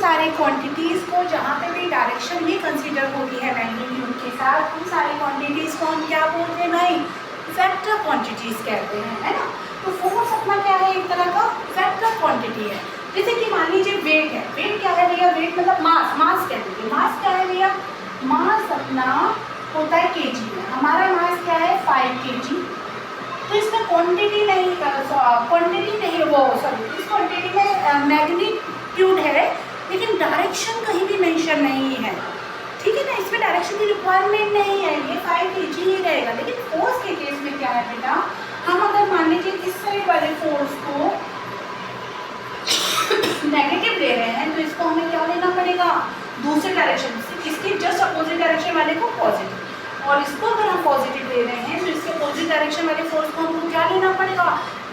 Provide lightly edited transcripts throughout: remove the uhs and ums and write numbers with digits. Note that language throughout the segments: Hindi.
सारे क्वांटिटीज़ को जहाँ पे भी डायरेक्शन भी कंसीडर होती है मैग्नीट्यूड के साथ, उन सारी क्वांटिटीज़ को हम क्या बोलते हैं भाई, वेक्टर क्वांटिटीज़ कहते हैं, है ना। तो फोर्स अपना क्या है, एक तरह का वेक्टर क्वांटिटी है। जैसे कि मान लीजिए वेट है, वेट क्या है भैया, वेट मतलब मास, मास कह दीजिए, मास क्या है भैया, मास अपना होता है केजी में, हमारा मास क्या है 5 kg। तो इसमें क्वांटिटी नहीं, वो सॉरी, इस क्वांटिटी में मैग्नीट्यूड है लेकिन डायरेक्शन कहीं भी मेंशन नहीं है, ठीक है ना, इसमें डायरेक्शन की रिक्वायरमेंट नहीं है, ये 5 kg ही रहेगा। लेकिन फोर्स के केस में क्या है बेटा, हम अगर मान लीजिए इस साइड वाले फोर्स को नेगेटिव ले रहे हैं तो इसको हमें क्या लेना पड़ेगा, दूसरे डायरेक्शन से, इसके जस्ट अपोजिट डायरेक्शन वाले को पॉजिटिव, और इसको अगर हम पॉजिटिव ले रहे हैं तो इसके अपोजिट डायरेक्शन वाले फोर्स को हमको क्या लेना पड़ेगा,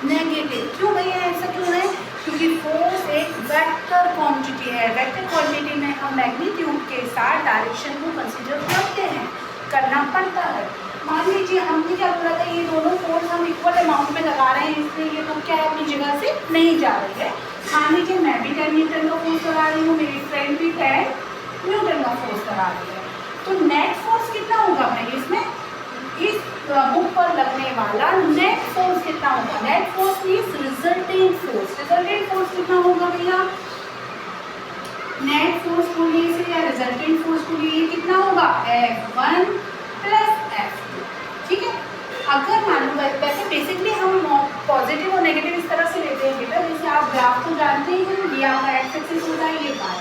नेगेटिव। क्यों भैया ऐसा क्यों है, क्योंकि फोर्स एक वेक्टर क्वांटिटी है, वेक्टर क्वांटिटी में हम मैग्नीट्यूड के साथ डायरेक्शन को कंसीडर करते हैं, करना पड़ता है। मान लीजिए हमने क्या बोला था, ये दोनों फोर्स हम इक्वल अमाउंट में लगा रहे हैं, इसलिए ये तो क्या है अपनी जगह से नहीं जा रही है। मान लीजिए मैं भी 10 न्यूटन का फोर्स लगा रही हूँ, मेरी फ्रेंड भी 10 न्यूटन का फोर्स लगा रही है, तो नेट फोर्स कितना होगा भाई इसमें, इस बुक पर लगने वाला नेट फोर्स कितना होगा, net force means resultant force, resultant force कितना होगा भैया, नेट फोर्स को लिए से या रिजल्टेंट फोर्स को लिए कितना होगा, F1 + F2, ठीक है। अगर मान लो वैसे बेसिकली हम पॉजिटिव और नेगेटिव इस तरह से लेते हैं बेटा, जैसे आप ग्राफ तो जानते ही हैं, ये आपका एक्स एक्सिस होता है, ये वाई,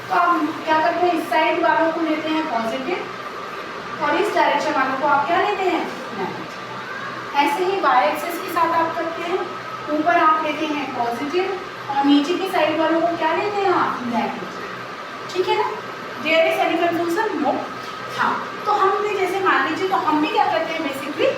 तो आप क्या करते हैं, इस साइड वालों को लेते हैं पॉजिटिव और इस डायरेक्शन वालों को आप क्या लेते हैं, नेगेटिव। ऐसे ही वाई एक्सिस के साथ आप करते हैं, ऊपर आप लेते हैं पॉजिटिव और नीचे की साइड वालों को क्या लेते हैं आप, नेगेटिव, ठीक है ना। There is any confusion, no. हाँ, तो हमने जैसे मान लीजिए, तो हम भी क्या करते हैं बेसिकली,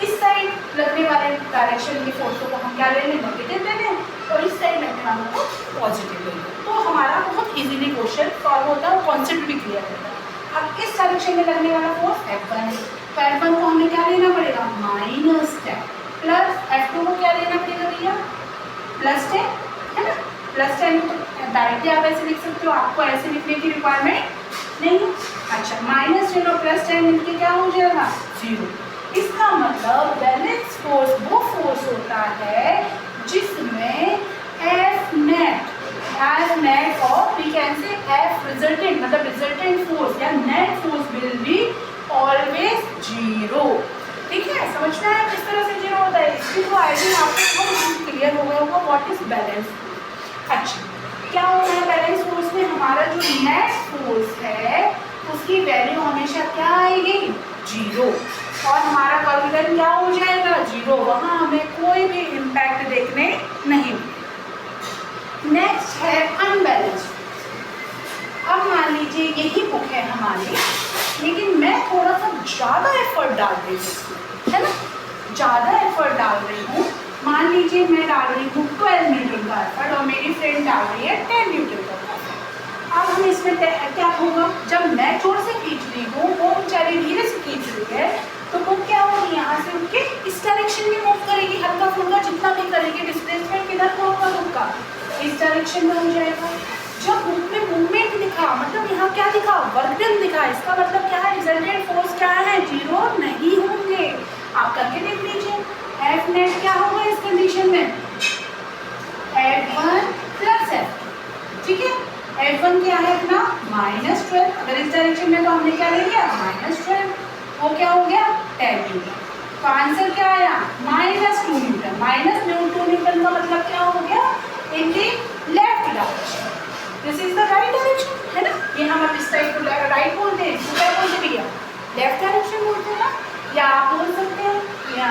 इस साइड लगने वाले डायरेक्शन के फोर्सों को हम क्या ले लें, नेगेटिव ले लें, और इस साइड लगने वालों को पॉजिटिव ले लें, तो हमारा बहुत इजीली क्वेश्चन सॉल्व होता है और कॉन्सेप्ट भी क्लियर होता है। अब इस डायरेक्शन में लगने वाला फोर्स F1 है, तो F1 को हमें क्या लेना पड़ेगा, -10 प्लस F2 को क्या लेना पड़ेगा भैया, +10, है ना, +10। तो डायरेक्टली आप ऐसे लिख सकते हो, आपको ऐसे लिखने की रिक्वायरमेंट नहीं है। अच्छा, -10 और +10 मिलकर क्या हो जाएगा, 0। इसका मतलब बैलेंस फोर्स वो फोर्स होता है जिसमें F net और we can say F resultant, मतलब रिजल्टेंट फोर्स या net force will be always 0, ठीक है। समझना है किस तरह से 0 होता है, इसकी तो आइडिया आपको बहुत क्लियर हो गया होगा व्हाट इज बैलेंस। अच्छा, क्या होता है बैलेंस फोर्स में, हमारा जो नेट फोर्स है उसकी वैल्यू हमेशा क्या आएगी, 0, और हमारा वर्क डन क्या हो जाएगा, 0, वहाँ हमें कोई भी इम्पैक्ट देखने नहीं। नेक्स्ट है अनबैलेंस्ड। अब मान लीजिए यही बुक है हमारी, लेकिन मैं थोड़ा सा ज़्यादा एफर्ट डाल रही हूँ, है ना, ज़्यादा एफर्ट डाल रही हूँ। मान लीजिए मैं डाल रही हूँ 12 न्यूटन का एफर्ट और मेरी फ्रेंड डाल रही है 10 न्यूटन का एफर्ट। अब हम इसमें क्या होगा, जब मैं जोर से खींच रही हूँ, वो बेचारी धीरे से खींच रही है, तो बुक क्या होगी, यहाँ से उठ के इस डायरेक्शन में मूव करेगी, हल्का फुल्का जितना भी करेगी, डिस्प्लेसमेंट किधर होगा बुक का, इस डायरेक्शन में हो जाएगा। जब बुक में मूवमेंट दिखा, मतलब यहाँ क्या दिखा, वर्क डन दिखा, इसका मतलब क्या है, रिजल्टेंट फोर्स क्या है, 0 नहीं होंगे। आप करके देख लीजिए, F net क्या होगा इस कंडीशन में, F1 + F2, ठीक है। F1 क्या है अपना -12, अगर इस डायरेक्शन में तो हमने क्या ले लिया, -12, वो क्या हो गया 10 न्यूटन। तो आंसर क्या आया, -2 न्यूटन। -2 न्यूटन का मतलब क्या हो गया, in the left direction, this is the right direction, है ना। ये हम अब इस साइड को राइट बोलते हैं, क्या बोलते भैया, लेफ्ट डायरेक्शन बोलते हैं ना। या आप बोल सकते हैं, या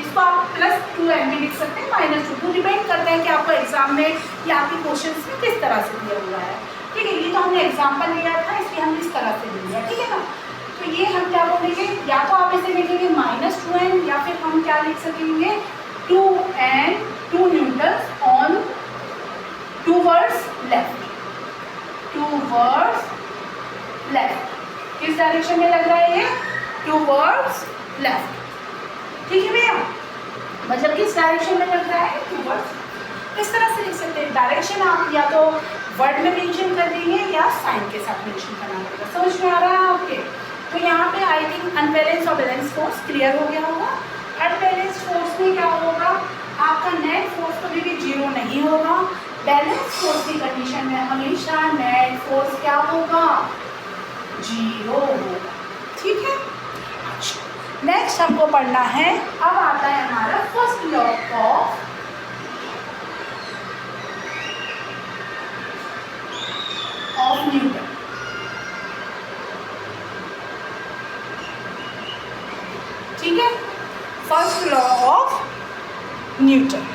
इसको आप +2m भी लिख सकते हैं, -2, डिपेंड करता है कि आपको एग्जाम में या आपके क्वेश्चन में किस तरह से दिया हुआ है, ठीक है। ये तो हमने एग्जाम्पल लिया था, इसलिए हम इस तरह से लिया, ठीक है ना। तो ये हम क्या बोलेंगे, या तो आप इसे लिखेंगे -2n, या फिर हम क्या लिख सकेंगे, 2 न्यूटन ऑन टूवर्ड्स लेफ्ट, किस डायरेक्शन में लग रहा है ये, टूवर्ड्स लेफ्ट, ठीक है भैया, मतलब किस डायरेक्शन में लग रहा है, टूवर्ड्स। इस तरह से लिख सकते हैं, डायरेक्शन आप या तो वर्ड में मेंशन कर देंगे या साइन के साथ मेंशन करना पड़ेगा। समझ में आ रहा है आपके? तो यहाँ पे आई थिंक अनबैलेंस और बैलेंस फोर्स क्लियर हो गया होगा। अनबैलेंस फोर्स में क्या होगा, आपका नेट फोर्स कभी भी जीरो नहीं होगा। बैलेंस फोर्स की कंडीशन में हमेशा नेट फोर्स क्या होगा, जीरो होगा। ठीक है, अच्छा नेक्स्ट हमको पढ़ना है, अब आता है हमारा फर्स्ट लॉ ऑफ न्यूटन। ठीक है, first law of Newton,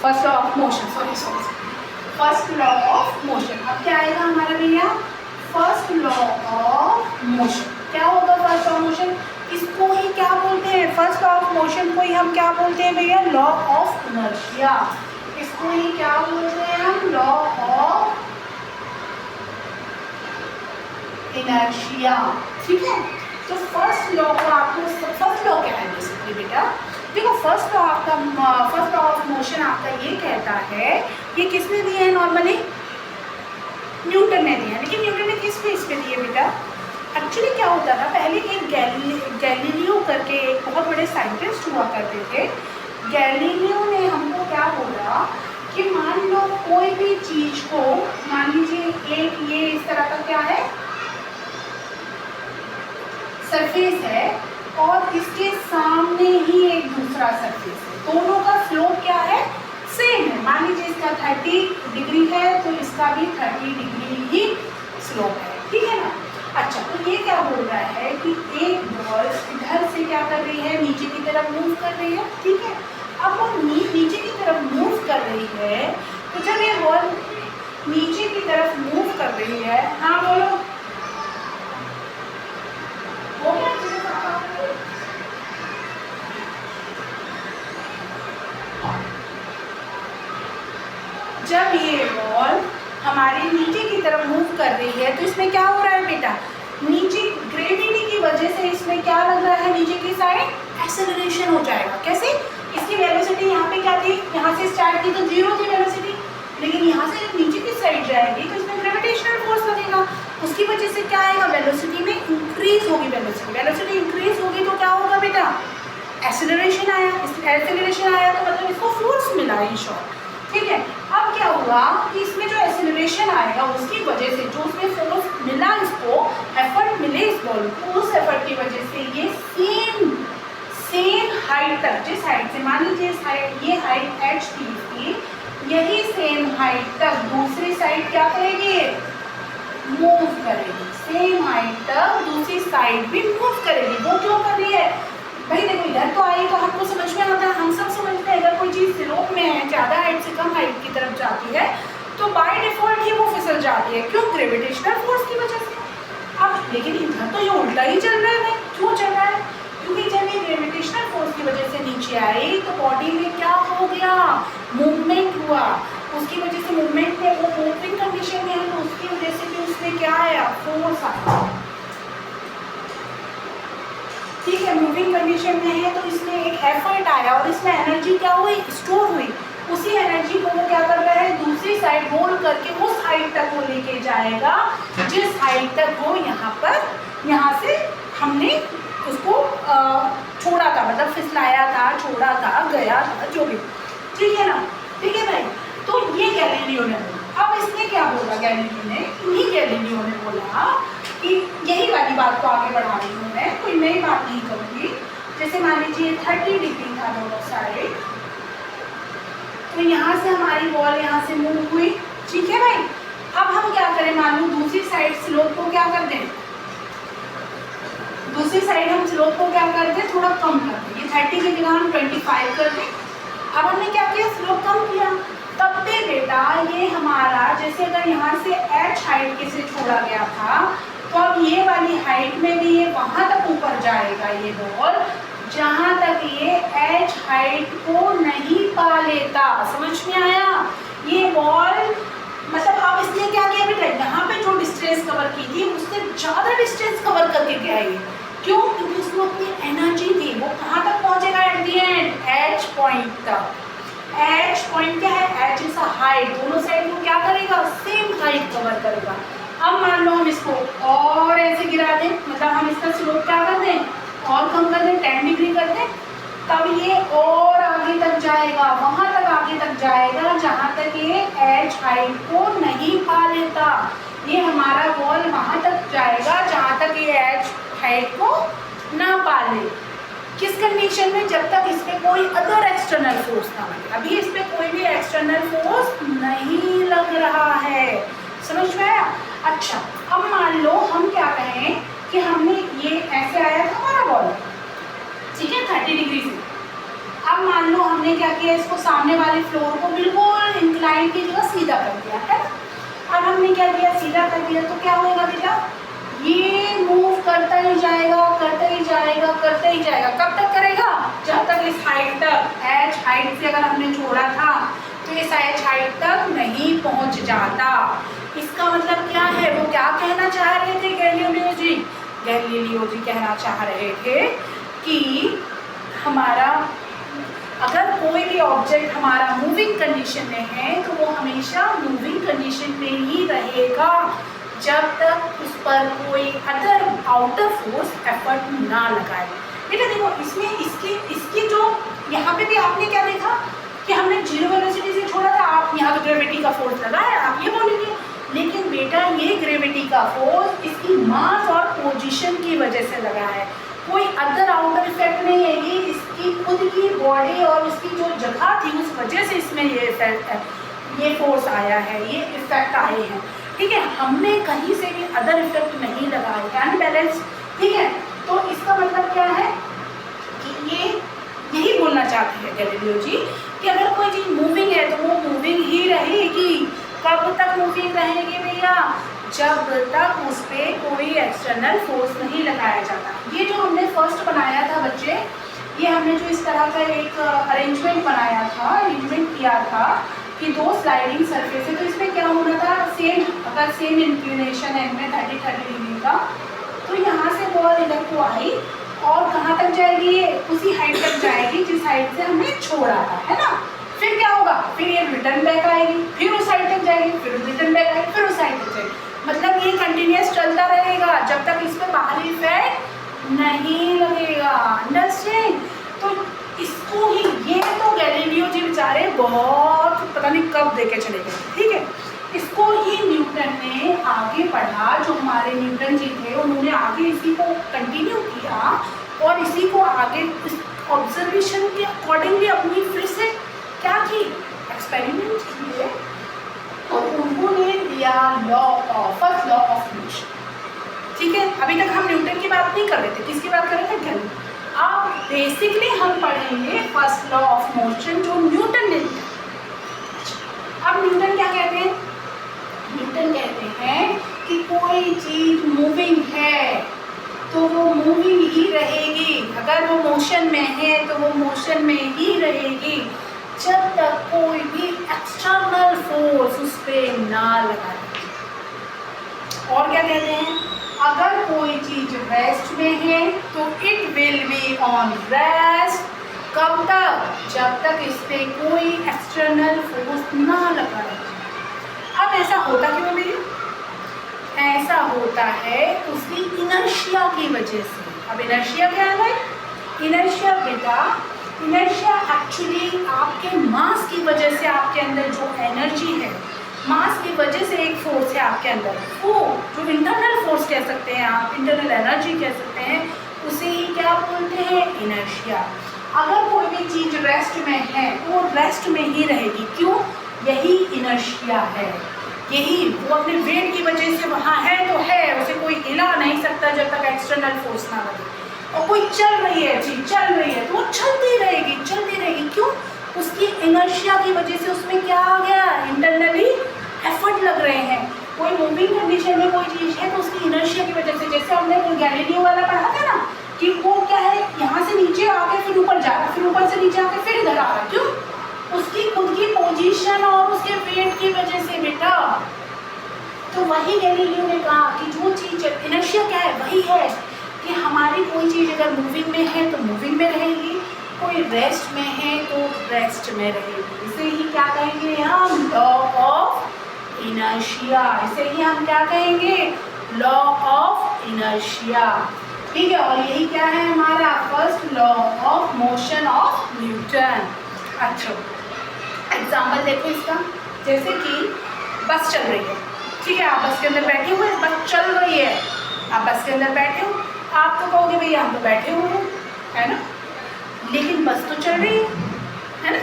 first law of motion, sorry first law of motion. अब क्या आएगा हमारा भैया, फर्स्ट लॉ ऑफ मोशन। क्या होगा फर्स्ट लॉ ऑफ मोशन, इसको ही क्या बोलते हैं, फर्स्ट लॉ ऑफ मोशन को ही हम क्या बोलते हैं भैया, लॉ ऑफ इनर्शिया। इसको ही क्या बोलते हैं हम, लॉ ऑफ इनर्शिया। ठीक है, तो फर्स्ट लॉ को आपको, फर्स्ट लॉ क्या है बेसिकली बेटा, देखो फर्स्ट लॉ आपका, फर्स्ट लॉ ऑफ मोशन आपका ये कहता है, ये किसने दिया है नॉर्मली, न्यूटन ने दिया। लेकिन न्यूटन ने किस बेस पे दिए बेटा, एक्चुअली क्या होता था, पहले एक गैलीलियो करके एक बहुत बड़े साइंटिस्ट हुआ करते थे। गैलीलियो ने हमको क्या बोला कि मान लो कोई भी चीज को, मान लीजिए एक ये इस तरह का क्या है सरफेस है और इसके सामने ही एक दूसरा सरफेस है, दोनों का स्लोप क्या है, सेम है। मान लीजिए इसका 30 डिग्री है तो इसका भी 30 डिग्री ही स्लोप है। ठीक है ना, अच्छा तो ये क्या बोल रहा है कि एक बॉल इधर से क्या कर रही है, नीचे की तरफ मूव कर रही है। ठीक है, अब वो नीचे की तरफ मूव कर रही है, तो जब ये बॉल नीचे की तरफ मूव कर रही है, हाँ बोलो, हो गया? जब ये बॉल हमारे नीचे की तरफ मूव कर रही है तो इसमें क्या हो रहा है बेटा, नीचे ग्रेविटी की वजह से इसमें क्या लग रहा है, नीचे की साइड एक्सेलरेशन हो जाएगा। कैसे, इसकी वेलोसिटी यहाँ पे क्या थी, यहाँ से स्टार्ट की तो जीरो थी वेलोसिटी, लेकिन यहाँ से जब नीचे की साइड जाएगी तो इसमें ग्रेविटेशनल फोर्स लगेगा, उसकी वजह से क्या आएगा, वेलोसिटी में इंक्रीज होगी। वेलोसिटी इंक्रीज होगी तो क्या होगा बेटा, एक्सेलरेशन आया। एक्सेलरेशन आया तो मतलब इसको फोर्स मिला इन शॉर्ट। ठीक है, अब क्या हुआ कि इसमें जो एक्सेलरेशन आएगा उसकी वजह से जो उसमें फोर्स मिला, इसको एफर्ट मिले इस बॉल को, उस एफर्ट की वजह से ये सेम हाइट तक, जिस हाइट से मान लीजिए ये हाइट h थी, यही सेम हाइट तक दूसरी साइड क्या करेगी, मूव करेगी। सेम हाइट तक दूसरी साइड भी मूव करेगी। वो क्यों कर रही है भाई, देखो इधर तो आई तो हमको समझ में आता है, हम सब समझते हैं अगर कोई चीज़ स्लोप में है, ज़्यादा हाइट से कम हाइट की तरफ जाती है तो बाय डिफॉल्ट ही वो फिसल जाती है। क्यों, ग्रेविटेशनल फोर्स की वजह से। अब लेकिन इधर तो ये उल्टा ही चल रहा है, क्यों चल रहा है, क्योंकि जब ये ग्रेविटेशनल फोर्स की वजह से नीचे आई तो बॉडी में क्या हो गया, मूवमेंट हुआ, उसकी वजह से मूवमेंट में वो मूविंग कंडीशन में है तो उसकी वजह से भी उसमें क्या आया, फोर्स आया। ठीक है, मूविंग कंडीशन में है तो इसमें एक एफर्ट आया और इसमें एनर्जी क्या हुई, स्टोर हुई। उसी एनर्जी को वो क्या कर रहा है, दूसरी साइड रोल करके उस हाइट तक वो लेके जाएगा जिस हाइट तक वो यहाँ से हमने उसको छोड़ा था, मतलब फिसलाया था, छोड़ा था, गया था, जो भी। ठीक है ना, ठीक है भाई। तो ये गैलीलियो ने बोला। अब इसने क्या बोला, गैलीलियो ने बोला कि यही वाली बात को आगे बढ़ा रही हूँ मैं, कोई नई बात नहीं करूँगी। जैसे मान लीजिए 30 डिग्री था दोनों साइड, तो यहाँ से हमारी बॉल यहाँ से मूव हुई। ठीक है भाई, अब हम क्या करें, मान लो दूसरी साइड स्लोप को क्या कर दें, दूसरी साइड हम स्लोप को क्या कर दें, थोड़ा कम कर दें। ये 30 की जगह हम 25 कर दें। अब हमने क्या किया, स्लोप कम किया, तब भी बेटा ये हमारा, जैसे अगर यहाँ से h हाइट के से छोड़ा गया था तो अब ये वाली हाइट में भी ये वहाँ तक ऊपर जाएगा ये बॉल जहाँ तक ये h हाइट को नहीं पा लेता। समझ में आया, ये बॉल मतलब अब इसने क्या किया बेटा, यहाँ पे जो डिस्टेंस कवर की थी उससे ज़्यादा डिस्टेंस कवर करके गया ये। क्यों, क्योंकि उसमें अपनी एनर्जी थी, वो कहाँ तक पहुँचेगा at the and, h point तक। एच पॉइंट क्या है, एच इज अ हाइट, दोनों साइड को क्या करेगा, सेम हाइट कवर करेगा। अब मान लो हम इसको और ऐसे गिरा दें, मतलब हम इसका स्लोप क्या कर दें, और कम कर दें, 10 डिग्री कर दें, तब ये और आगे तक जाएगा, वहां तक आगे तक जाएगा जहां तक ये एच हाइट को नहीं पा लेता। ये हमारा बॉल वहां तक जाएगा जहां तक ये एच हाइट को ना पा ले। किस कंडीशन में, जब तक इस पे कोई अदर एक्सटर्नल फोर्स ना लगे। अभी इस पे कोई भी एक्सटर्नल फोर्स नहीं लग रहा है, समझ में आया। अच्छा, अब मान लो हम क्या कहें कि हमने ये ऐसे आया था हमारा बॉल, ठीक है, 30 डिग्री से। अब मान लो हमने क्या किया, इसको सामने वाले फ्लोर को बिल्कुल इंक्लाइन की जगह सीधा कर दिया है ना। अब हमने क्या किया, सीधा कर दिया, तो क्या होगा बेटा, ये मूव करता ही जाएगा, करता ही जाएगा, करता ही जाएगा। कब तक करेगा, जब तक इस हाइट तक, एच हाइट से अगर हमने छोड़ा था तो इस एच हाइट तक नहीं पहुंच जाता। इसका मतलब क्या है, वो क्या कहना चाह रहे थे गैलीलियो जी, गैलीलियो जी कहना चाह रहे थे कि हमारा अगर कोई भी ऑब्जेक्ट हमारा मूविंग कंडीशन में है तो वो हमेशा मूविंग कंडीशन में ही रहेगा जब तक उस पर कोई अदर आउटर फोर्स एफर्ट ना लगाए। बेटा देखो, इसमें इसकी जो यहाँ पे भी आपने क्या देखा कि हमने जीरो वेलोसिटी से छोड़ा था, आप यहाँ तो ग्रेविटी का फोर्स लगा है, आप ये बोलेंगे, लेकिन बेटा ये ग्रेविटी का फोर्स इसकी मास और पोजीशन की वजह से लगा है, कोई अदर आउटर इफेक्ट नहीं है। ये इसकी खुद की बॉडी और उसकी जो जगह थी उस वजह से इसमें ये इफेक्ट है, ये फोर्स आया है, ये इफेक्ट आए हैं, ठीक है। हमने कहीं से भी अदर इफेक्ट नहीं लगाए, अनबैलेंस, ठीक है। तो इसका मतलब क्या है कि ये यही बोलना चाहते हैं गैलीलियो जी कि अगर कोई चीज़ मूविंग है तो वो मूविंग ही रहेगी। कब तक मूविंग रहेगी भैया, जब तक उस पर कोई एक्सटर्नल फोर्स नहीं लगाया जाता। ये जो हमने फर्स्ट बनाया था बच्चे, ये हमने जो इस तरह का एक अरेंजमेंट बनाया था, अरेंजमेंट किया था कि दो स्लाइडिंग सरफेस है, तो इसमें क्या होना था, सेम अगर सेम इंक्लिनेशन है इनमें 30 डिग्री का, तो यहाँ से बॉल इधर को आई और कहाँ तक जाएगी, उसी हाइट तक जाएगी जिस हाइट से हमने छोड़ा था, है ना। फिर क्या होगा, फिर ये रिटर्न बैक आएगी, फिर उस साइड तक जाएगी, फिर रिटर्न बैक आएगी, फिर उस साइड तक जाएगी। मतलब ये कंटिन्यूस चलता रहेगा जब तक इस पर बाहरी इफेक्ट नहीं लगेगा, अंडरस्टैंड। तो इसको ही, ये तो गैलीलियो जी बेचारे बहुत पता नहीं कब देके चले गए, ठीक है। इसको ही न्यूटन ने आगे पढ़ा, जो हमारे न्यूटन जी थे उन्होंने आगे इसी को कंटिन्यू किया और इसी को आगे ऑब्जर्वेशन के अकॉर्डिंगली अपनी फिर से क्या की, एक्सपेरिमेंट किए और उन्होंने दिया फर्स्ट लॉ ऑफ मोशन, ठीक है। अभी तक हम न्यूटन की बात नहीं कर रहे थे, किसकी बात कर रहे थे, गैलीलियो। अब बेसिकली हम पढ़ेंगे फर्स्ट लॉ ऑफ मोशन जो न्यूटन ने दिया। अब न्यूटन क्या कहते हैं, न्यूटन कहते हैं कि कोई चीज मूविंग है तो वो मूविंग ही रहेगी, अगर वो मोशन में है तो वो मोशन में ही रहेगी जब तक कोई भी एक्सटर्नल फोर्स उस पर ना लगाए। और क्या कहते हैं, अगर कोई चीज रेस्ट में है तो it will be on rest, कब तक, जब तक इस पर कोई एक्सटर्नल फोर्स ना लगा रहे। अब ऐसा होता क्यों मेरी, ऐसा होता है उसकी इनर्शिया की वजह से। अब इनर्शिया क्या है, इनर्शिया बेटा, इनर्शिया एक्चुअली आपके मास की वजह से, आपके अंदर जो एनर्जी है मास की वजह से एक फोर्स है आपके अंदर, वो जो इंटरनल फोर्स कह सकते हैं आप, इंटरनल एनर्जी कह सकते हैं, उसे ही क्या बोलते हैं, इनर्शिया। अगर कोई भी चीज़ रेस्ट में है तो वो रेस्ट में ही रहेगी, क्यों, यही इनर्शिया है, यही वो अपने वेट की वजह से वहाँ है तो है, उसे कोई हिला नहीं सकता जब तक एक्सटर्नल फोर्स ना लगे। और कोई चल रही है चीज, चल रही है तो वो चलती रहेगी, क्यों, उसकी इनर्शिया की वजह से उसमें क्या आ गया, इंटरनली एफर्ट लग रहे हैं। कोई मूविंग कंडीशन में कोई चीज़ है तो उसकी इनर्शिया की वजह से, जैसे हमने गैलीलियो वाला पढ़ा था ना कि वो क्या है, यहाँ से नीचे आके फिर ऊपर जा रहा, फिर ऊपर से नीचे आके फिर इधर आ रहा, क्यों, उसकी खुद की पोजीशन और उसके वेट की वजह से बेटा। तो वही गैलीलियो ने कहा कि जो चीज़ इनर्शिया क्या है, वही है कि हमारी कोई चीज़ अगर मूविंग में है तो मूविंग में रहेगी, कोई रेस्ट में है तो रेस्ट में रहेगी। इसे ही क्या कहेंगे हम? Law of inertia. इसे ही हम क्या कहेंगे? Law of inertia. ठीक है, और यही क्या है हमारा first law of motion of Newton. अच्छा, एग्जाम्पल देखो इसका, जैसे कि बस चल रही है, ठीक है, आप बस के अंदर बैठे हुए, बस चल रही है, आप बस के अंदर बैठे हो, आप तो कहोगे भैया हम तो बैठे हुए हैं, है ना, लेकिन बस तो चल रही है ना।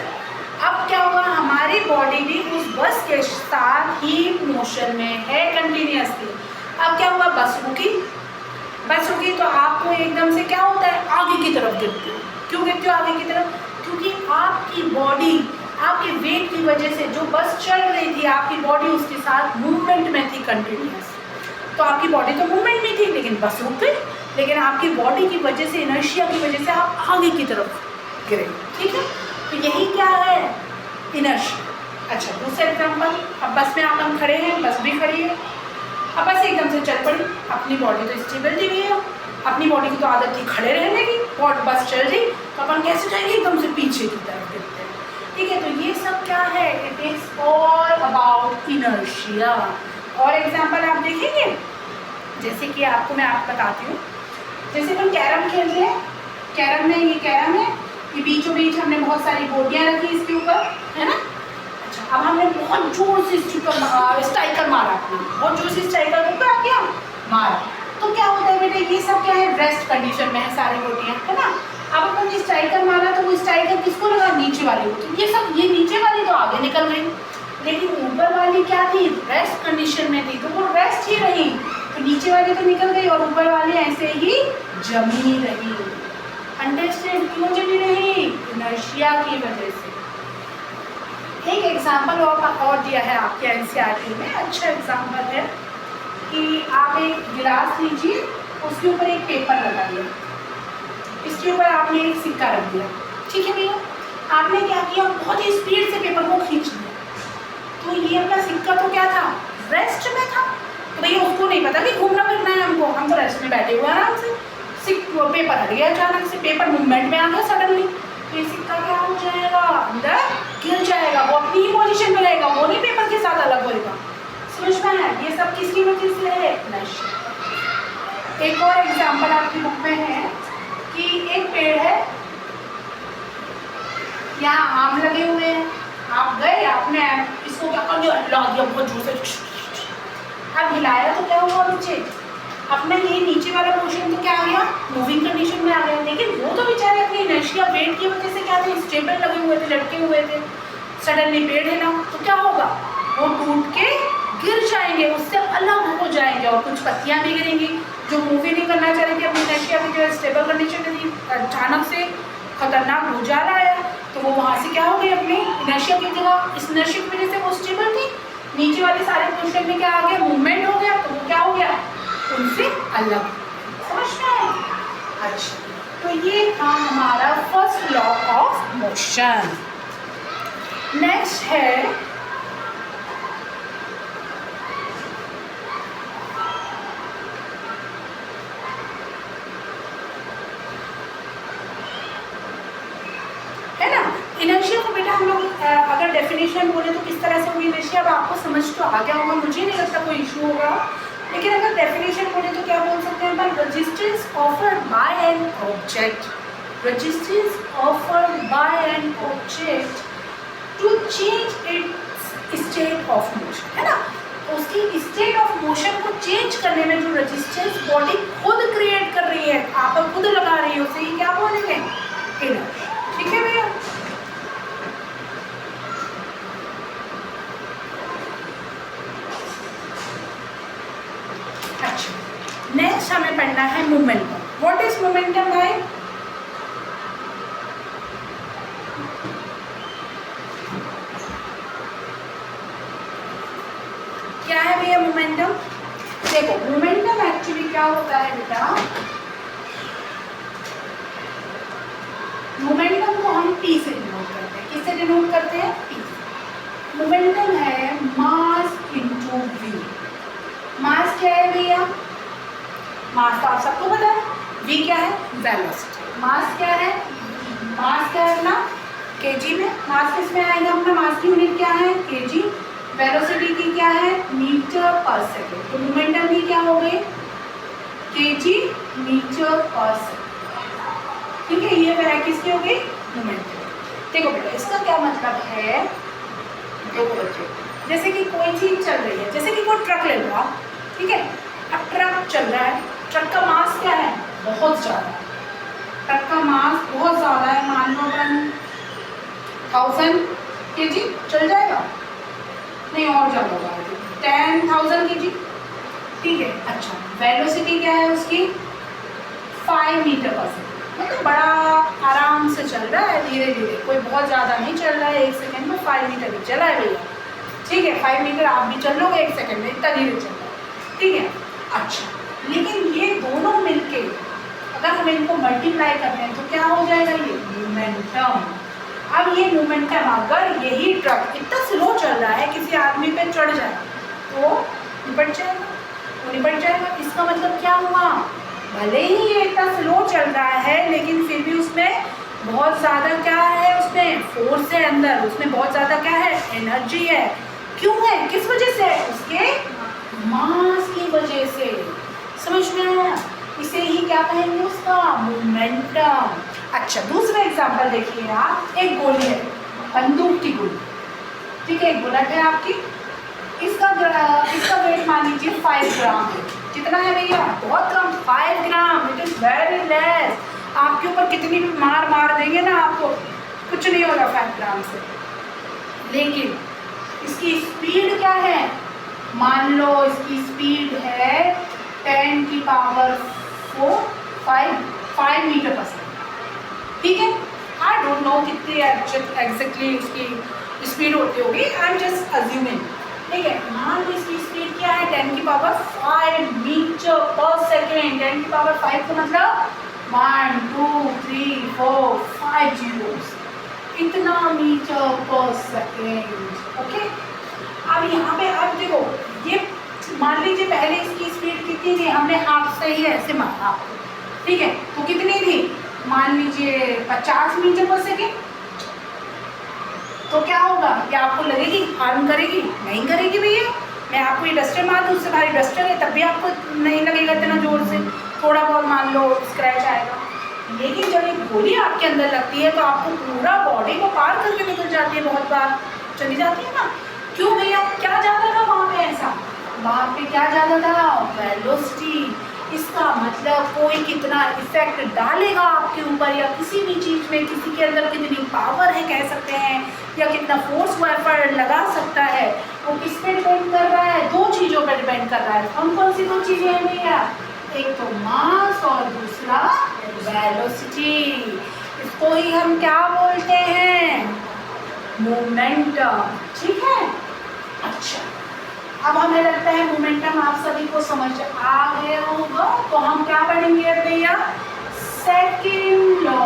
अब क्या हुआ, हमारी बॉडी भी उस बस के साथ ही मोशन में है कंटिन्यूसली। अब क्या हुआ, बस रुकी तो आपको एकदम से क्या होता है, आगे की तरफ गिरते हो। क्यों गिरते हो आगे की तरफ? क्योंकि आपकी बॉडी आपके वेट की वजह से, जो बस चल रही थी, आपकी बॉडी उसके साथ मूवमेंट में थी कंटिन्यूस। तो आपकी बॉडी तो मूवमेंट में थी लेकिन बस रुक गई, लेकिन आपकी बॉडी की वजह से, इनर्शिया की वजह से आप आगे की तरफ गिरे। ठीक है, तो यही क्या है, इनर्शिया। अच्छा, दूसरा एग्जाम्पल, अब बस में अपन खड़े हैं, बस भी खड़ी है, अब बस एकदम से चल पड़ी, अपनी बॉडी तो स्टेबिलिटी भी है, अपनी बॉडी की तो आदत थी खड़े रहने की, और बस चल रही तो अपन कैसे जाएंगे, एकदम से पीछे की तरफ गिरते हैं। ठीक है, तो ये सब क्या है, it is all about inertia. और एग्जाम्पल आप देखेंगे, जैसे कि आपको मैं बताती हूँ, जैसे हम कैरम खेल रहे हैं, कैरम में ये कैरम है, ये बीचों बीच हमने बहुत सारी गोटियाँ रखी इसके ऊपर, है ना। अच्छा, अब हमने बहुत जोर से स्ट्राइकर मारा, अपना बहुत जोर से स्ट्राइकर को क्या मारा, तो क्या होता है बेटे, ये सब क्या है, रेस्ट कंडीशन में है सारी गोटियाँ, है ना। अब अपन ने स्ट्राइकर मारा तो वो स्ट्राइकर किसको लगा, नीचे वाली को, तो ये नीचे वाली तो आगे निकल गई, लेकिन ऊपर वाली क्या थी, रेस्ट कंडीशन में थी, तो वो रेस्ट ही रही, तो नीचे वाली तो निकल गई और ऊपर वाली ऐसे ही जमी रही। अंडरस्टैंड क्यों जमी रही, इनर्शिया की वजह से। एक एग्जाम्पल और दिया है आपके एनसीईआरटी में, अच्छा एग्जाम्पल है कि आप एक गिलास लीजिए, उसके ऊपर एक पेपर लगाइए, इसके ऊपर आपने एक सिक्का रख दिया, ठीक है भैया, आपने क्या किया, बहुत ही स्पीड से पेपर को खींच लिया, तो ये अपना सिक्का तो क्या था, रेस्ट में था, तो भैया उसको नहीं पता कि घूमना फिरना है हमको, हम तो रेस्ट में बैठे हुए आराम से, पेपर हट गया अचानक से, पेपर मूवमेंट में आ गया सडनली, तो ये सिक्का क्या हो जाएगा, अंदर गिर जाएगा, वो अपनी ही पोजीशन में रहेगा, वो नहीं पेपर के साथ अलग होएगा। समझ में है, ये सब किसकी वजह से है, नशा। एक और एग्जाम्पल आपकी बुक में है कि एक पेड़ है, यहाँ आम लगे हुए हैं, आप गए, आपने इसको क्या कर दिया, हिला दिया बहुत जोर से, अब हिलाया तो क्या हुआ नीचे, अपना ये नीचे वाला पोर्शन तो क्या आ गया, मूविंग कंडीशन में आ गया, लेकिन वो तो बेचारे अपनी इनर्शिया वेट की वजह से क्या थे, स्टेबल लगे हुए थे, लटके हुए थे, सडनली पेड़ हिला तो क्या होगा, वो टूट के गिर जाएंगे, उससे अलग हो जाएंगे, और कुछ पत्तियां भी गिरेंगी, जो मूवी नहीं करना चाह रही थी अपनी इनर्शिया की जो स्टेबल कंडीशन में थी, अचानक से खतरनाक भूचाल आया, तो वो वहाँ से क्या हो गई, अपनी इनर्शिया की जगह, इस इनर्शिया की वजह से वो स्टेबल थी, नीचे वाले सारे पोर्शन में क्या आ गया, मूवमेंट हो गया, तो वो क्या हो गया, उनसे अलग। समझ में आया? अच्छा, तो ये था हमारा first law of motion. Next है ना, इनर्शिया को बेटा हम लोग अगर डेफिनेशन बोले तो किस तरह से होगी इनर्शिया, अब आपको समझ तो आ गया होगा, मुझे नहीं लगता कोई इशू होगा, लेकिन अगर डेफिनेशन बोले तो क्या बोल सकते हैं, resistance offered by an object, resistance offered by an object to change its state of motion, है ना, उसकी स्टेट ऑफ मोशन को चेंज करने में जो रेजिस्टेंस बॉडी खुद क्रिएट कर रही है, आप खुद लगा रही है, उसे क्या बोलेंगे, इनर्शिया। ठीक है भैया, नेक्स्ट हमें पढ़ना है मोमेंटम। व्हाट इज मोमेंटम भाई, क्या है भैया मोमेंटम, देखो मोमेंटम एक्चुअली क्या होता है बेटा, मोमेंटम को हम P से डिनोट करते हैं, किससे डिनोट करते हैं, P। मोमेंटम है मास इनटू V। मास क्या है भैया, मास तो आप सबको पता है, V क्या है, वेलोसिटी। मास क्या है, मास क्या है अपना केजी में, मास किस में आएगा अपना, मास की यूनिट क्या है केजी, वेलोसिटी की क्या है मीटर पर सेकेंड, तो मोमेंटम की क्या हो गई केजी मीटर पर सेकेंड। ठीक है, ये वैल्यू किसकी हो गई मोमेंटम। देखो बेटा इसका क्या मतलब है, देखो बच्चे जैसे कि कोई चीज चल रही है, जैसे कि कोई ट्रक ले लो आप, ठीक है, अब ट्रक चल रहा है, ट्रक का मास क्या है बहुत ज़्यादा, ट्रक का मास बहुत ज़्यादा है, मान लो 1000 kg चल जाएगा, नहीं और ज़्यादा होगा 10,000 kg, ठीक है। अच्छा वेलोसिटी क्या है उसकी 5 मीटर पर सेकेंड, मतलब बड़ा आराम से चल रहा है, धीरे धीरे, कोई बहुत ज़्यादा नहीं चल रहा है, 1 सेकेंड में 5 मीटर भी चला है भैया, ठीक है, 5 मीटर आप भी चल लोगे 1 सेकेंड में, इतना धीरे चल रहा है, ठीक है। अच्छा लेकिन ये दोनों मिलके अगर हम इनको मल्टीप्लाई करते हैं तो क्या हो जाएगा ये मोमेंटम। अब ये मोमेंटम अगर यही ट्रक इतना स्लो चल रहा है किसी आदमी पे चढ़ जाए तो निपट जाएगा, तो निपट जाएगा। इसका मतलब क्या हुआ, भले ही ये इतना स्लो चल रहा है लेकिन फिर भी उसमें बहुत ज़्यादा क्या है, उसमें फोर्स है अंदर, उसमें बहुत ज़्यादा क्या है एनर्जी है। क्यों है, किस वजह से, उसके मास की वजह से। समझ में आया, इसे ही क्या कहेंगे उसका मोमेंटम। अच्छा दूसरा एग्जांपल देखिए आप, एक गोली है बंदूक की गोली, ठीक है, एक बुलेट है आपकी, इसका वेट मान लीजिए 5 ग्राम है। कितना है भैया, बहुत कम, 5 ग्राम, इट इज़ वेरी लेस। आपके ऊपर कितनी भी मार देंगे ना आपको कुछ नहीं होगा 5 ग्राम से। लेकिन इसकी स्पीड क्या है, मान लो इसकी स्पीड है 10 की पावर 5 मीटर पर सेकेंड, ठीक है। आई डोंट नो कितनी एग्जैक्टली उसकी स्पीड होती होगी, आई एम जस्ट अज्यूमिंग, ठीक है। मान लो इसकी स्पीड क्या है 10 की पावर 5 मीटर पर सेकेंड, 10 की पावर 5 का मतलब 1 2 3 4 5 जीरोस, इतना मीटर पर सेकेंड, ओके। अब यहाँ पे अब देखो ये मान लीजिए पहले इसकी स्पीड कितनी थी, हमने हाथ से ही ऐसे मारा, ठीक है, तो कितनी थी, मान लीजिए 50 मीटर पर सेकेंड। तो क्या होगा, क्या आपको लगेगी हार्म करेगी, नहीं करेगी भैया। मैं आपको ये डस्टर मार दूँ, उससे भारी डस्टर है तब भी आपको नहीं लगेगा इतना जोर से, थोड़ा बहुत मान लो स्क्रैच आएगा। लेकिन जब एक गोली आपके अंदर लगती है तो आपको पूरा बॉडी को पार करके निकल जाती है, बहुत बार चली जाती है ना। क्यों भैया, क्या ज़्यादा था वहाँ पे, ऐसा वहाँ पे क्या ज़्यादा था, वेलोसिटी। इसका मतलब कोई कितना इफेक्ट डालेगा आपके ऊपर या किसी भी चीज़ में, किसी के अंदर कितनी पावर है कह सकते हैं, या कितना फोर्स वो एफर्ट लगा सकता है, वो किस पे डिपेंड कर रहा है, 2 चीज़ों पर डिपेंड कर रहा है। कौन सी 2 चीज़ें हैं भैया, एक तो मास और दूसरा वेलोसिटी। इसको ही हम क्या बोलते हैं, मोमेंटम, ठीक है। अच्छा अब हमें लगता है मोमेंटम आप सभी को समझ आ गया होगा, तो हम क्या पढ़ेंगे भैया, सेकेंड लॉ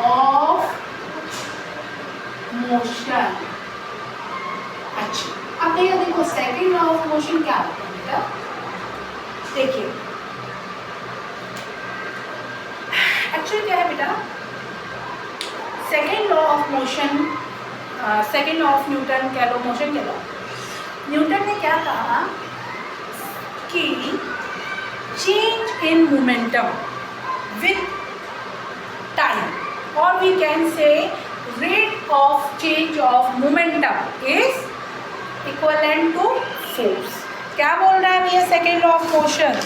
ऑफ मोशन। अच्छा अब भैया देखो सेकेंड लॉ ऑफ मोशन क्या होता है बेटा, देखिए एक्चुअली क्या है बेटा, second law of motion, second law of Newton कह लो, मोशन कह लो। न्यूटन ने क्या कहा कि change in momentum with time, और we can say rate of change of momentum is equivalent to force. क्या बोल रहा है भैया second law of motion,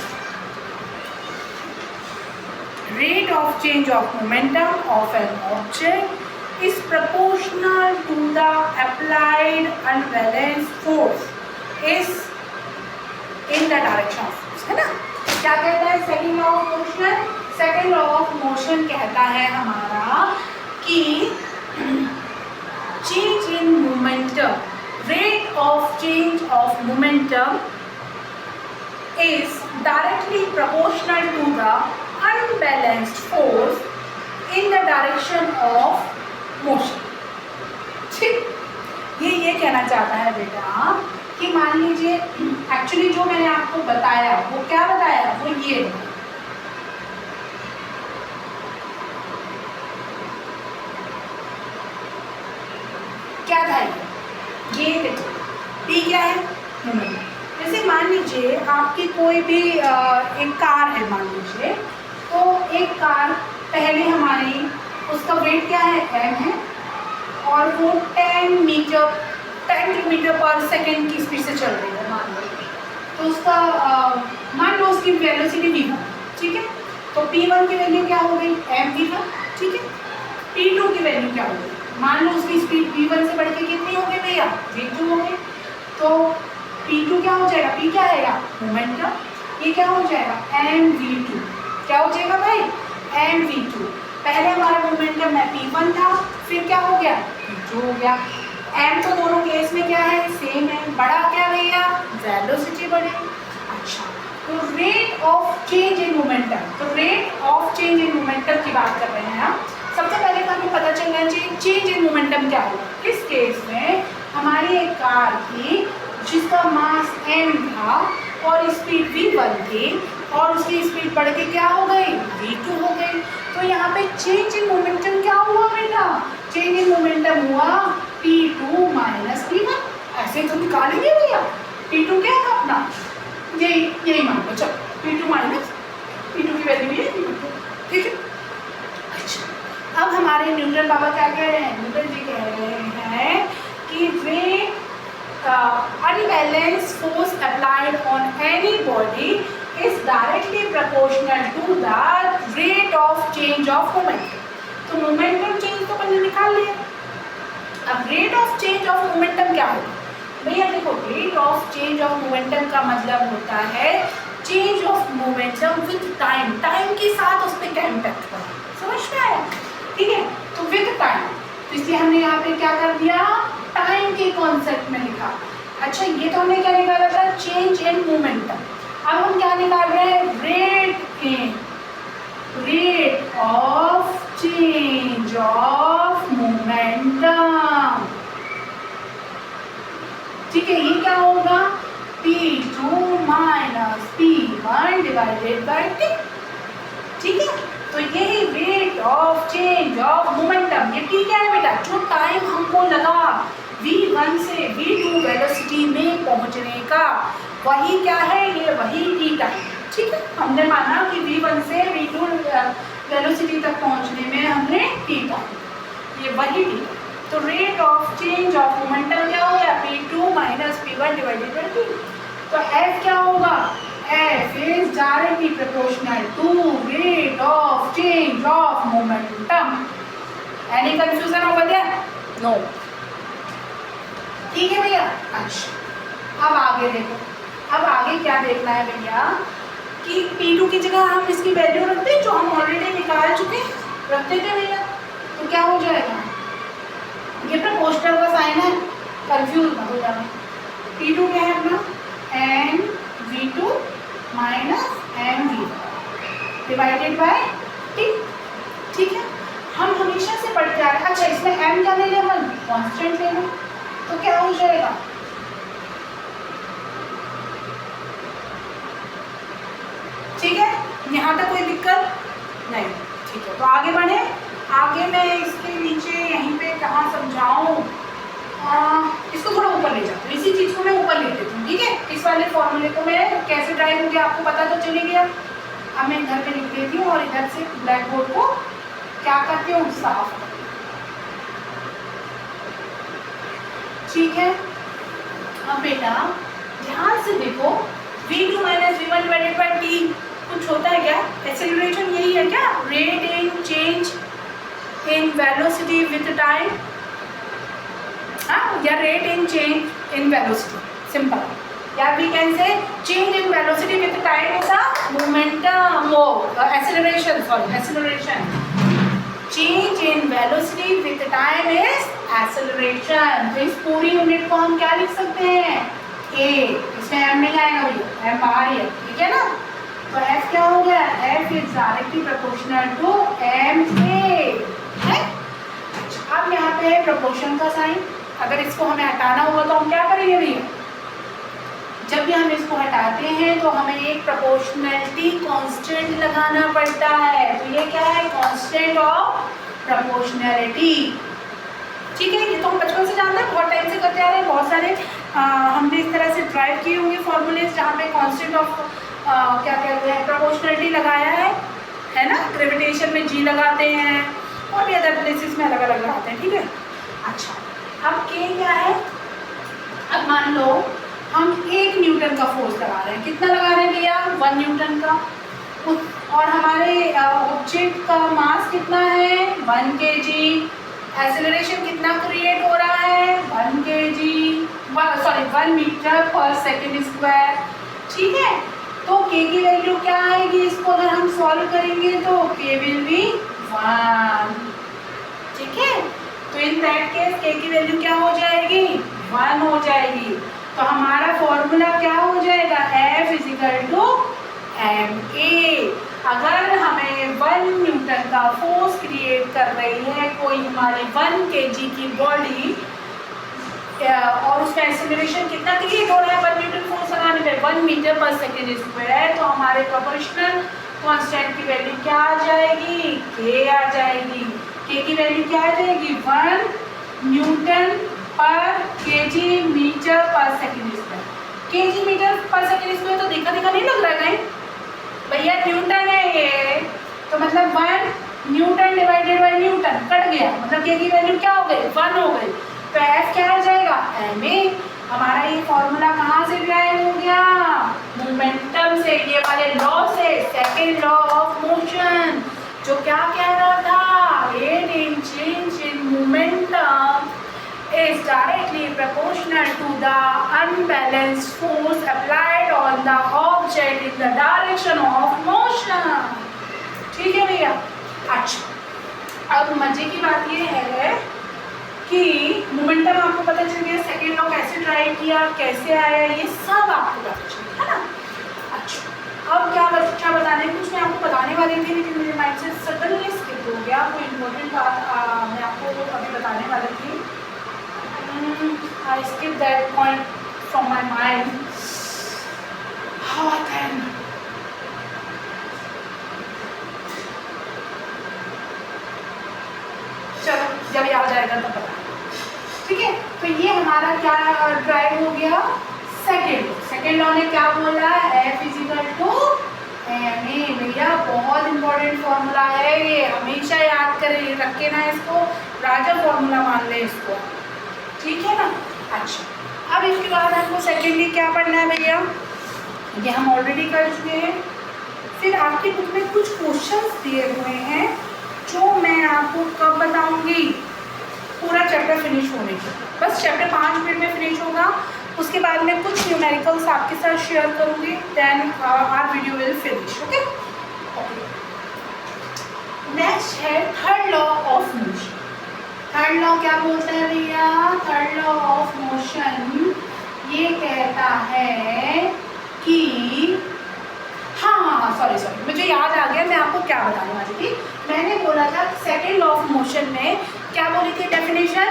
rate of change of momentum of an object is proportional to the applied unbalanced force is in the direction of force, है ना। क्या कहता है second law of motion, second law of motion कहता है हमारा कि change in momentum, rate of change of momentum is directly proportional to the unbalanced force in the direction of motion। ठीक, ये कहना चाहता है बेटा कि मान लीजिए एक्चुअली जो मैंने आपको बताया वो क्या बताया, वो ये लीजिए आपकी कोई भी एक कार है, मान लीजिए, तो एक कार पहले हमारी उसका वेट क्या है, m है, और वो 10 किलोमीटर पर सेकेंड की स्पीड से चल रही है मान लो। तो उसका मान लो उसकी वेलोसिटी v1, ठीक है। तो p1 की वैल्यू क्या हो गई, mv1, ठीक है। p2 की वैल्यू क्या हो गई, मान लो उसकी स्पीड v1 से बढ़ के कितनी हो गई भैया, v2 हो गई। तो p2 क्या हो जाएगा, p क्या आएगा, मोमेंटम, ये क्या हो जाएगा, mv2, क्या हो जाएगा भाई, mv2। पहले हमारा मोमेंटम में p1 था, फिर क्या हो गया, p2 हो गया। m तो दोनों केस में क्या है, सेम है, बड़ा क्या भैया, वेलोसिटी बढ़ी। अच्छा, तो rate of change in momentum, तो rate of change in momentum की बात कर रहे हैं हम। सबसे पहले तो हमें पता चलना चाहिए चेंज इन मोमेंटम क्या होगा। इस केस में हमारी एक कार थी जिसका मास m था और स्पीड v1 थी, और उसकी स्पीड बढ़ के क्या हो गई, v2 हो गई। तो यहाँ पे चेंज इन मोमेंटम क्या हुआ बेटा, चेंज इन मोमेंटम हुआ p2 माइनस p1। ऐसे तो निकालेंगे भैया, p2 क्या है अपना, यही मान लो, चलो p2 माइनस p2 की वैल्यू ये p2, ठीक है। अच्छा, अब हमारे न्यूटन बाबा क्या कह रहे हैं, न्यूटन जी कह रहे हैं कि rate unbalanced force applied on any body is directly proportional to the rate of change of momentum। तो मोमेंटम चेंज तो हमने निकाल लिया, अब rate of change of momentum क्या होगा भैया, देखो rate of change of momentum का मतलब होता है change of momentum with time, time के साथ उस पर क्या इम्पैक्ट पड़ा, समझ में आया, ठीक है। तो विद टाइम, तो इसलिए हमने यहाँ पे क्या कर दिया, टाइम के कॉन्सेप्ट में लिखा। अच्छा, ये तो हमने क्या निकाला था, चेंज इन मोमेंटम। अब हम क्या निकाल रहे हैं, rate of change of momentum, ठीक है। ये क्या होगा, p2 minus p1 divided by t, ठीक है। तो यही rate of change of momentum, ये t क्या है बेटा, जो टाइम हमको लगा v1 से v2 वेलोसिटी में पहुंचने का, वही क्या है, ये वही t टाइम, ठीक है। हमने माना कि v1 से v2 वेलोसिटी तक पहुंचने में हमने t टाइम, ये वही t। तो rate of change of momentum क्या हो गया, p2 minus p1 divided by t। तो f क्या होगा, f is directly proportional to rate of change of momentum। Any confusion over there? No। ठीक है भैया। अच्छा, अब आगे देखो, अब आगे क्या देखना है भैया कि p2 की जगह हम इसकी वैल्यू रखते हैं जो हम ऑलरेडी निकाल चुके हैं, रखते थे भैया। तो क्या हो जाएगा, ये प्रोपोर्शनल का साइन है, कंफ्यूज मत हो जाना। p2 क्या है अपना, mv2 minus mv1 divided by t, ठीक है। हम हमेशा से पढ़ते आ रहे हैं। अच्छा, इसमें m क्या ले लें अपन, कांस्टेंट ले लें, तो क्या हो जाएगा, ठीक है। यहाँ तक कोई दिक्कत नहीं, ठीक है। तो आगे बढ़े, आगे मैं इसके नीचे यहीं पे कहाँ समझाऊँ, इसको थोड़ा ऊपर ले जाती हूँ, इसी चीज़ को मैं ऊपर ले लेती हूँ, ठीक है। इस वाले फॉर्मूले को मैं कैसे ड्राइव होगी आपको पता तो चले गया। अब मैं इधर पे लिख देती हूँ और इधर से ब्लैक बोर्ड को क्या करती हूँ, साफ, ठीक है। अब बेटा ध्यान से देखो, v2 minus v1 divided by t कुछ होता है क्या, एक्सेलरेशन यही है क्या, rate in change in velocity with time, या rate in change in velocity, simple. या we can say change in velocity with time is a momentum, वो acceleration, sorry acceleration, change in velocity with time is acceleration. तो इस पूरी यूनिट को हम क्या लिख सकते हैं, a, इसमें m नहीं आएगा भैया, m बाहर ही है, ठीक है ना। तो f क्या हो गया, f is directly proportional to ma, है। अब यहाँ पे है प्रोपोर्शन का साइन, अगर इसको हमें हटाना होगा तो हम क्या करेंगे भैया, जब भी हम इसको हटाते हैं तो हमें एक प्रोपोर्शनैलिटी कांस्टेंट लगाना पड़ता है। तो ये क्या है, कांस्टेंट ऑफ प्रोपोर्शनैलिटी, ठीक है। ये तो हम बचपन से जानते हैं, बहुत टाइम से करते आ रहे हैं, बहुत सारे हमने इस तरह से ड्राइव किए होंगे फॉर्मूलेज जहाँ पे कांस्टेंट ऑफ क्या कहते हैं प्रोपोर्शनलिटी लगाया है ना, ग्रेविटेशन में जी लगाते हैं और भी अदर प्लेसेस में अलग अलग लगाते हैं, ठीक है। अच्छा, अब के क्या है, अब मान लो हम 1 न्यूटन का फोर्स लगा रहे हैं, कितना लगा रहे हैं भैया, 1 न्यूटन का, और हमारे ऑब्जेक्ट का मास कितना है 1 kg, एक्सेलरेशन कितना क्रिएट हो रहा है 1 kg, सॉरी 1 मीटर पर सेकेंड स्क्वायर, ठीक है। तो k की वैल्यू क्या आएगी, इसको अगर हम सॉल्व करेंगे तो k विल बी 1, ठीक है। तो इन दैट केस k की वैल्यू क्या हो जाएगी 1 हो जाएगी। तो हमारा फॉर्मूला क्या हो जाएगा, F = ma। अगर हमें 1 न्यूटन का फोर्स क्रिएट कर रही है कोई हमारी 1 kg की बॉडी और उसका एक्सेलरेशन कितना क्रिएट हो रहा है 1 न्यूटन फोर्स लगाने पे 1 मीटर पर सेकेंड स्क्वायर, तो हमारे प्रोपोर्शनल कांस्टेंट की वैल्यू क्या आ जाएगी, k आ जाएगी। k की वैल्यू क्या आ जाएगी 1 न्यूटन पर kg मीटर पर सेकेंड स्क्वायर। kg मीटर पर सेकेंड स्क्वायर तो देखा नहीं लग रहा है कहीं भैया, न्यूटन है ये, तो मतलब 1 Newton divided by Newton cut गया, मतलब k की वैल्यू क्या हो गई 1 हो गई। तो F क्या हो जाएगा ma। हमारा ये फॉर्मूला कहाँ से डिराइव हो गया, मोमेंटम से, ये वाले लॉ से, सेकेंड लॉ ऑफ मोशन, जो क्या कह रहा था, rate in change in momentum is directly proportional to the unbalanced force applied on the object in the direction of motion, ठीक है भैया। अच्छा, अब मजे की बात ये है कि मोमेंटम आपको पता चल गया, सेकेंड लॉ कैसे ड्राइव किया, कैसे आया, ये सब आपको पता चल गया, है ना। अच्छा, अब क्या बताने, कुछ मैं आपको बताने वाली थी लेकिन मेरे माइंड से सडनली स्किप हो गया, कोई इम्पोर्टेंट बात मैं आपको अभी बताने वाली थी। I skipped that point from my mind. How then? चलो, जब याद आएगा तब बता, ठीक है। तो ये हमारा क्या ड्राइव हो गया, सेकेंड लॉ ने क्या बोला, F = ma। भैया बहुत इंपॉर्टेंट फॉर्मूला है ये, हमेशा याद करें, रखे ना इसको, राजा फॉर्मूला मान ले इसको, ठीक है ना। अच्छा, अब इसके बाद हमको सेकेंडली क्या पढ़ना है भैया, ये हम ऑलरेडी कर चुके हैं। फिर आपकी बुक में कुछ क्वेश्चंस दिए हुए हैं जो मैं आपको कब बताऊंगी, पूरा चैप्टर फिनिश होने के, बस चैप्टर 5 मिनट में फिनिश होगा, उसके बाद मैं कुछ न्यूमेरिकल्स आपके साथ शेयर करूंगी, then our video will finish, okay. Next है third law of motion. Third law क्या बोलता है भैया, थर्ड लॉ ऑफ मोशन ये कहता है कि हाँ, सॉरी मुझे याद आ गया, मैं आपको क्या बताने वाली थी। मैंने बोला था सेकेंड लॉ ऑफ मोशन में क्या बोली थी definition,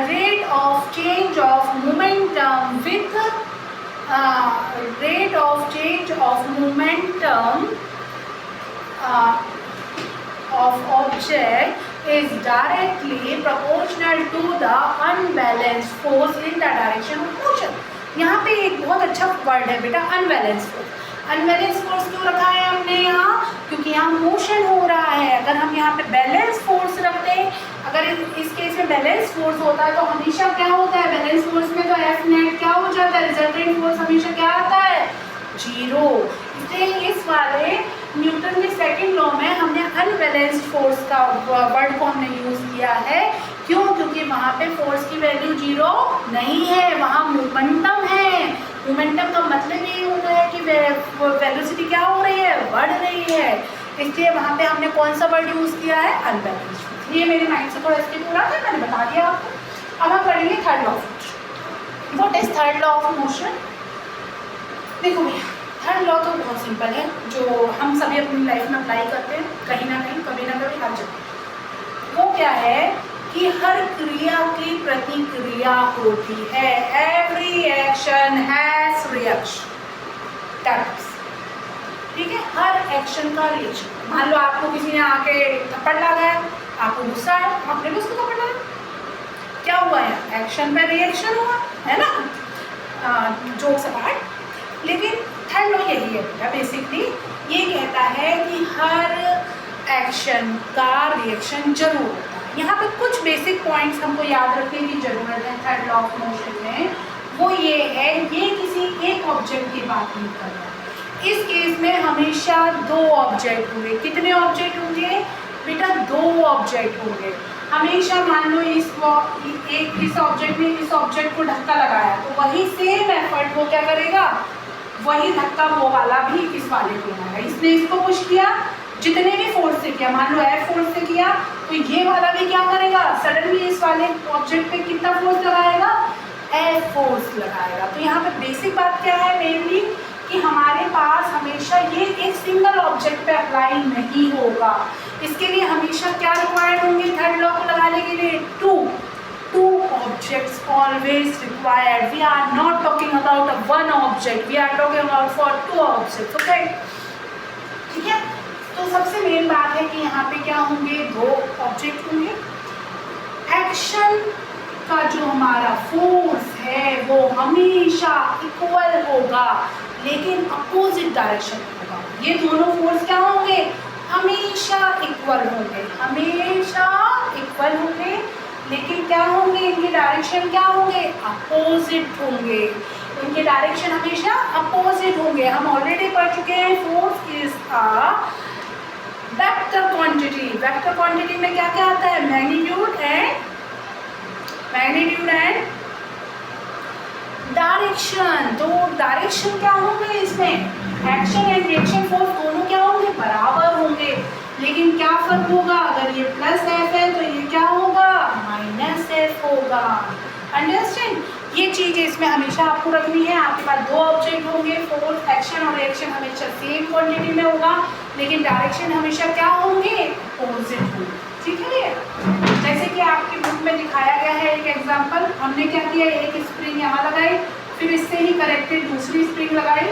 rate of change of momentum with rate of change of momentum of object is directly proportional to the unbalanced force in the direction of motion। यहाँ पे एक बहुत अच्छा वर्ड है बेटा, अनबैलेंस फोर्स। अनबैलेंस फोर्स क्यों रखा है हमने यहाँ, क्योंकि यहाँ मोशन हो रहा है। अगर हम यहाँ पे बैलेंस फोर्स रखते हैं, अगर इस केस में बैलेंस फोर्स होता है तो हमेशा क्या होता है, बैलेंस फोर्स में तो एफ नेट क्या हो जाता है, रिजल्टेंट फोर्स हमेशा क्या आता है 0। इसलिए इस वाले न्यूटन के सेकेंड लॉ में हमने अनबैलेंस्ड फोर्स का वर्ड को हमने यूज़ किया है। क्यों, क्योंकि वहाँ पे फोर्स की वैल्यू 0 नहीं है, वहाँ मोमेंटम है। मोमेंटम का मतलब ये होता है कि वेलोसिटी क्या हो रही है, बढ़ रही है, इसलिए वहाँ पे हमने कौन सा वर्ड यूज़ किया है, अनबैलेंस्ड। ये मेरे माइंड से थोड़ा स्किप हो रहा था, मैंने बता दिया आपको। अब हम पढ़ेंगे third law of motion. What is third law of motion. देखो भैया, थर्ड लॉ तो बहुत सिंपल है, जो हम सभी अपनी लाइफ में अप्लाई करते हैं कहीं ना कहीं, कभी ना कभी, हर जगह। वो क्या है कि हर क्रिया की प्रतिक्रिया होती है। एवरी एक्शन हैज रिएक्शन, ठीक है, हर एक्शन का रिएक्शन। मान लो आपको किसी ने आके थप्पड़ लगाया, आपको गुस्सा है, आपने भी उसको थप्पड़ लगाया, क्या हुआ है, एक्शन पे रिएक्शन हुआ है ना, जोक्स अपार्ट। लेकिन थर्ड लॉ यही है बेटा, बेसिकली ये कहता है कि हर एक्शन का रिएक्शन जरूर होता है। यहाँ पे कुछ बेसिक पॉइंट्स हमको याद रखने की जरूरत है थर्ड लॉ ऑफ मोशन में। वो ये है, ये किसी एक ऑब्जेक्ट की बात नहीं कर रहा है। इस केस में हमेशा दो ऑब्जेक्ट होंगे। कितने ऑब्जेक्ट होंगे बेटा, दो ऑब्जेक्ट होंगे हमेशा। मान लो इस ऑब्जेक्ट ने इस ऑब्जेक्ट को धक्का लगाया, तो वही सेम एफर्ट वो क्या करेगा, वही धक्का वो वाला भी इस वाले को लगाएगा। इसने इसको पुश किया, जितने भी फोर्स से किया, मान लो एफ फोर्स से किया, तो ये वाला भी क्या करेगा, सडनली इस वाले ऑब्जेक्ट पे कितना फोर्स लगाएगा, एफ फोर्स लगाएगा। तो यहाँ पे बेसिक बात क्या है मेनली, कि हमारे पास हमेशा ये एक सिंगल ऑब्जेक्ट पे अप्लाई नहीं होगा। इसके लिए हमेशा क्या रिक्वायर्ड होंगे, थर्ड लॉ को लगाने के लिए two objects always required. We are not talking about a one object, we are talking about for two objects. Okay, ठीक है। तो सबसे मेन बात है कि यहाँ पे क्या होंगे, दो ऑब्जेक्ट होंगे। एक्शन का जो हमारा फोर्स है वो हमेशा इक्वल होगा, लेकिन अपोजिट डायरेक्शन होगा। ये दोनों फोर्स क्या होंगे, हमेशा इक्वल होंगे, हमेशा इक्वल होंगे, लेकिन क्या होंगे, इनके डायरेक्शन क्या होंगे, अपोजिट होंगे। इनके डायरेक्शन हमेशा अपोजिट होंगे। हम ऑलरेडी पढ़ चुके हैं, force is a vector quantity. Vector quantity में क्या क्या आता है, मैग्नीट्यूड एंड डायरेक्शन। तो डायरेक्शन क्या होंगे इसमें, एक्शन एंड रिएक्शन फोर्स दोनों क्या होंगे, बराबर होंगे। लेकिन क्या फर्क होगा, अगर ये प्लस एफ है तो ये क्या होगा, माइनस एफ होगा। अंडरस्टैंड, ये चीज़ इसमें हमेशा आपको रखनी है। आपके पास दो ऑब्जेक्ट होंगे, फोर्स एक्शन और रिएक्शन हमेशा सेम क्वांटिटी में होगा, लेकिन डायरेक्शन हमेशा क्या होंगे, अपोजिट होंगे। ठीक है, जैसे कि आपकी बुक में दिखाया गया है एक एग्जाम्पल। हमने क्या किया, एक स्प्रिंग यहाँ लगाई, फिर इससे ही करेक्टेड दूसरी स्प्रिंग लगाई।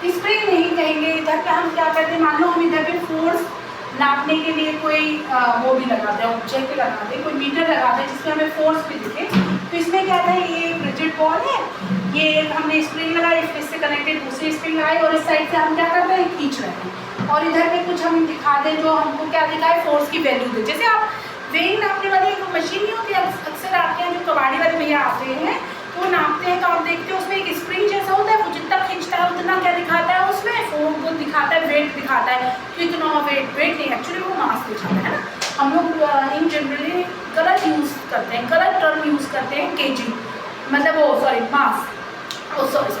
स्प्रिंग नहीं कहेंगे, इधर पे हम क्या करते हैं, मान लो हम इधर पे फोर्स नापने के लिए कोई वो भी लगाते हैं, ऑब्जेक्ट लगाते हैं, कोई मीटर लगाते हैं जिसमें हमें फोर्स भी दिखे। तो इसमें क्या था, ये एक रिजिड बॉल है, ये हमने स्प्रिंग लगाई, फिर इससे कनेक्टेड दूसरी स्प्रिंग लगाई, और इस साइड से हम क्या कर रहे हैं, खींच रहे हैं। और इधर पे कुछ हम दिखा दें जो हमको क्या दिखाए, फोर्स की वैल्यू दे। जैसे आप वेइंग नापने वाली एक मशीन नहीं होती, अक्सर आपके यहाँ जो कबाड़ी वाले भैया आते हैं वो नापते हैं, तो आप देखते हैं उसमें एक स्प्रिंग जैसा होता है, वो जितना खींचता है उतना क्या दिखाता है, उसमें फोर्स को दिखाता है, वेट दिखाता है, कितना वेट नहीं, एक्चुअली वो मास दिखाता है ना। हम लोग इन जनरली गलत यूज़ करते हैं, गलत टर्म यूज़ करते हैं, केजी मतलब वो sorry mass, sorry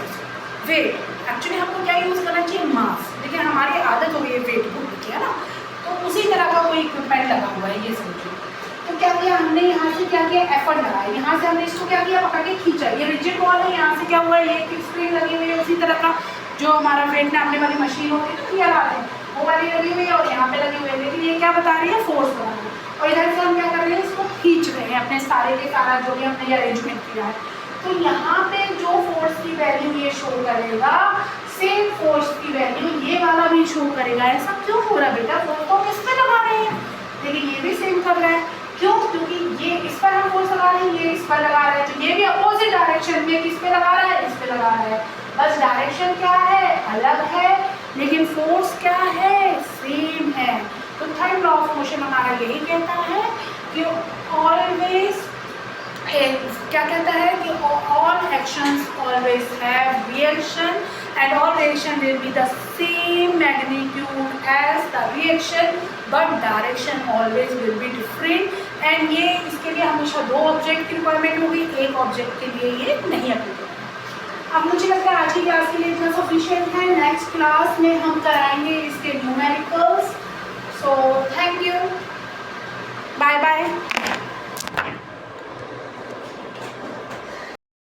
weight. Actually हमको क्या यूज़ करना चाहिए, मास, लेकिन हमारी आदत हो गई है वेट बोलने की, है ना। तो उसी तरह का कोई इक्विपमेंट लगा हुआ है, ये समझिए। तो क्या किया हमने, यहाँ से क्या किया, एफर्ट लगाया, यहाँ से हमने इसको क्या किया, पकड़ के खींचा। ये रिजिड बॉल है, यहाँ से क्या हुआ, ये स्प्रिंग लगी हुई है, उसी तरह का जो हमारा वेट नापने वाली मशीन होती है ना, ये आते हैं, वो वाली लगी हुई है, और यहाँ पे लगी हुई है। लेकिन ये क्या बता रही है, फोर्स बता रही है। और इधर से हम क्या कर रहे हैं, इसको खींच रहे हैं अपने सारे के सारा जो भी हमने अरेंजमेंट किया है। तो यहाँ पे जो फोर्स की वैल्यू ये शो करेगा, सेम फोर्स की वैल्यू ये वाला भी शो करेगा। ऐसा क्यों हो रहा है बेटा, फोर्स तो हम इस पर लगा रहे हैं, लेकिन ये भी सेम कर रहा है, क्यों, क्योंकि ये इस पर हम फोर्स लगा रहे हैं, ये इस पर लगा रहे हैं, तो ये भी अपोजिट डायरेक्शन में किस पे लगा रहा है, इस पे लगा रहा है। बस डायरेक्शन क्या है, अलग है, लेकिन फोर्स क्या है, सेम है। तो थर्ड लॉ ऑफ मोशन हमारा यही कहता है कि ऑलवेज, क्या कहता है कि all actions always have reaction and all reaction will be the same magnitude as the reaction, but direction always will be different। and ये इसके लिए हमेशा दो ऑब्जेक्ट की रिक्वायरमेंट होगी, एक ऑब्जेक्ट के लिए ये नहीं अप्लीकेबल। अब मुझे लगता है आज की क्लास के लिए इतना सफिशिएंट है। नेक्स्ट क्लास में हम कराएंगे इसके numericals. So thank you, bye bye.